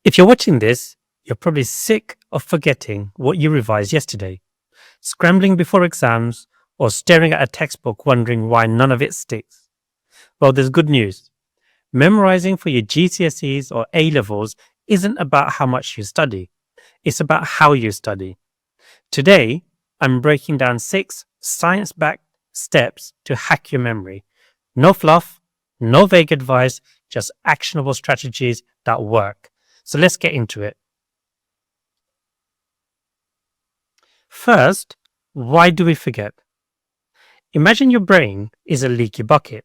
If you're watching this, you're probably sick of forgetting what you revised yesterday, scrambling before exams, or staring at a textbook wondering why none of it sticks. Well, there's good news. Memorizing for your GCSEs or A levels isn't about how much you study, it's about how you study. Today, I'm breaking down 6 science backed steps to hack your memory. No fluff, no vague advice, just actionable strategies that work. So let's get into it. First, why do we forget? Imagine your brain is a leaky bucket.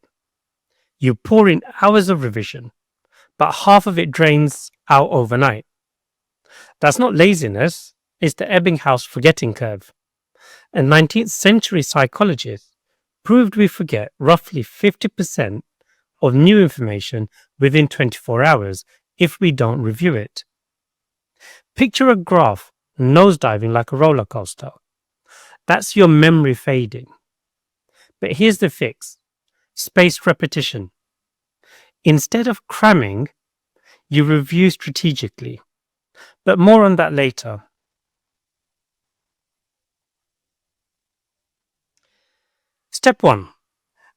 You pour in hours of revision, but half of it drains out overnight. That's not laziness, it's the Ebbinghaus forgetting curve. A 19th century psychologist proved we forget roughly 50% of new information within 24 hours if we don't review it. Picture a graph nosediving like a roller coaster. That's your memory fading. But here's the fix: spaced repetition. Instead of cramming, you review strategically. But more on that later. Step 1.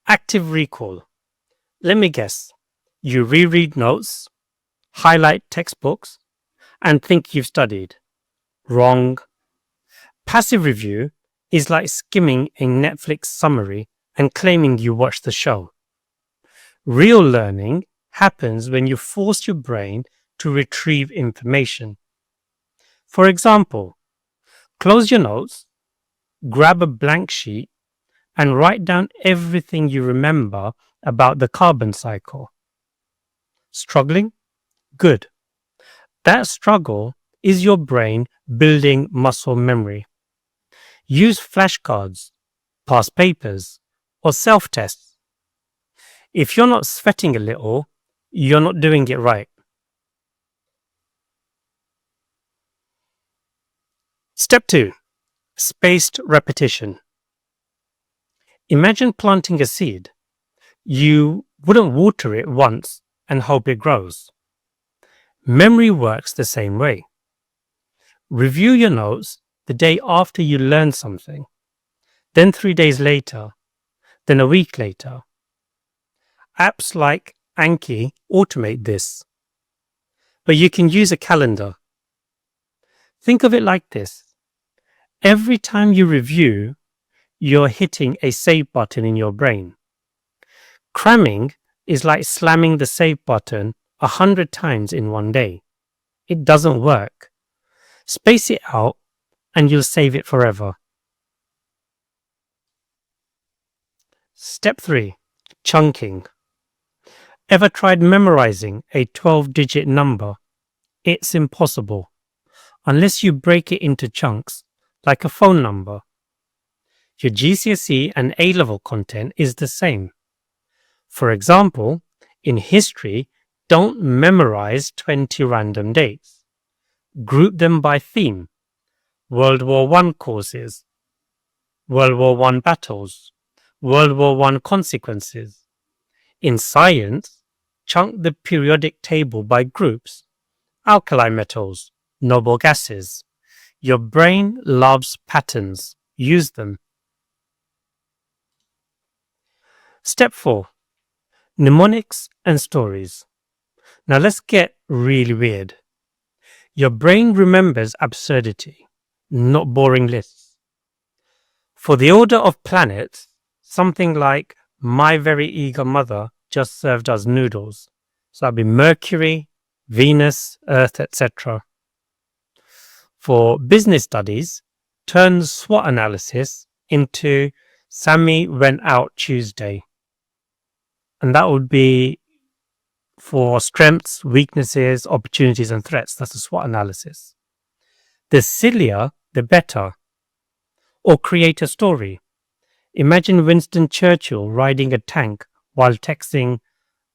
Active recall. Let me guess. You reread notes, highlight textbooks, and think you've studied. Wrong. Passive review is like skimming a Netflix summary and claiming you watched the show. Real learning happens when you force your brain to retrieve information. For example, close your notes, grab a blank sheet, and write down everything you remember about the carbon cycle. Struggling? Good. That struggle is your brain building muscle memory. Use flashcards, past papers, or self-tests. If you're not sweating a little, you're not doing it right. Step 2. Spaced repetition. Imagine planting a seed. You wouldn't water it once and hope it grows. Memory works the same way. Review your notes the day after you learn something, then 3 days later, then a week later. Apps like Anki automate this, but you can use a calendar. Think of it like this: every time you review, you're hitting a save button in your brain. Cramming is like slamming the save button 100 times in one day. It doesn't work. Space it out and you'll save it forever. Step 3. Chunking. Ever tried memorizing a 12-digit number? It's impossible, unless you break it into chunks, like a phone number. Your GCSE and A-level content is the same. For example, in history, don't memorize 20 random dates. Group them by theme: World War I causes, World War I battles, World War I consequences. In science, chunk the periodic table by groups: alkali metals, noble gases. Your brain loves patterns. Use them. Step 4. Mnemonics and stories. Now let's get really weird. Your brain remembers absurdity, not boring lists. For the order of planets, something like "My very eager mother just served us noodles." So that'd be Mercury, Venus, Earth, etc. For business studies, turn SWOT analysis into "Sammy went out Tuesday." And that would be for strengths, weaknesses, opportunities, and threats. That's a SWOT analysis. The sillier, the better. Or create a story. Imagine Winston Churchill riding a tank while texting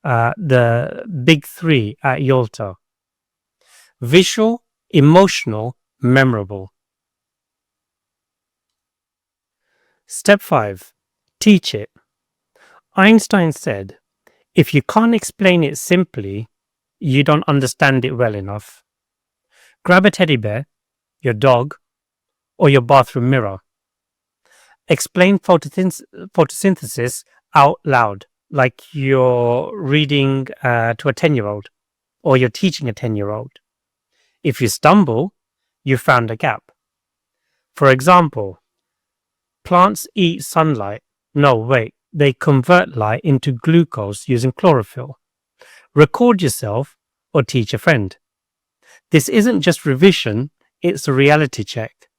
the big three at Yalta. Visual, emotional, memorable. Step 5. Teach it. Einstein said, if you can't explain it simply, you don't understand it well enough. Grab a teddy bear, your dog, or your bathroom mirror. Explain photosynthesis out loud, like you're reading to a 10-year-old or you're teaching a 10-year-old. If you stumble, you found a gap. For example, plants eat sunlight. No, wait, they convert light into glucose using chlorophyll. Record yourself or teach a friend. This isn't just revision, it's a reality check.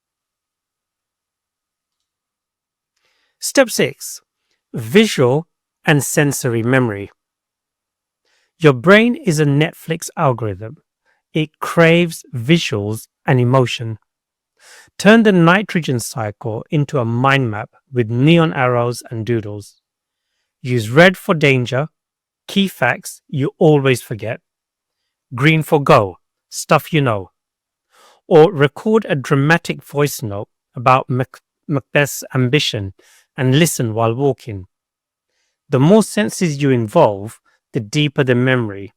Step 6. Visual and sensory memory. Your brain is a Netflix algorithm. It craves visuals and emotion. Turn the nitrogen cycle into a mind map with neon arrows and doodles. Use red for danger, key facts you always forget. Green for go, stuff you know. Or record a dramatic voice note about Macbeth's ambition and listen while walking. The more senses you involve, the deeper the memory.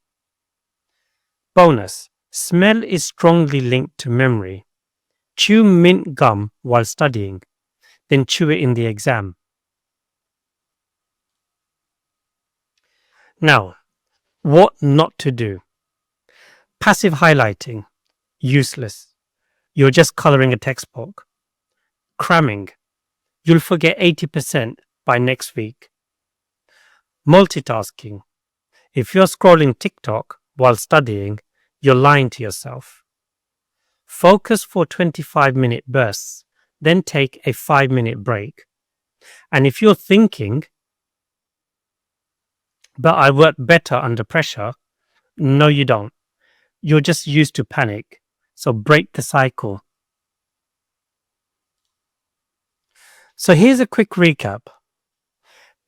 Bonus: smell is strongly linked to memory. Chew mint gum while studying, then chew it in the exam. Now, what not to do? Passive highlighting, useless. You're just coloring a textbook. Cramming, you'll forget 80% by next week. Multitasking, if you're scrolling TikTok while studying, you're lying to yourself. Focus for 25-minute bursts, then take a 5-minute break. And if you're thinking, but I work better under pressure, no, you don't. You're just used to panic. So break the cycle. So here's a quick recap.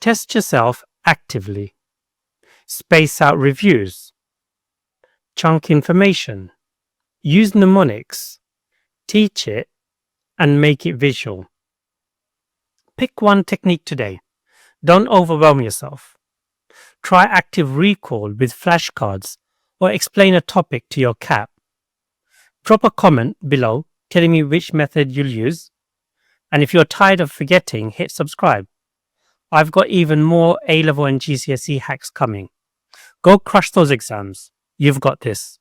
Test yourself actively. Space out reviews. Chunk information. Use mnemonics. Teach it and make it visual. Pick one technique today. Don't overwhelm yourself. Try active recall with flashcards or explain a topic to your cat. Drop a comment below telling me which method you'll use. And if you're tired of forgetting, hit subscribe. I've got even more A-level and GCSE hacks coming. Go crush those exams. You've got this.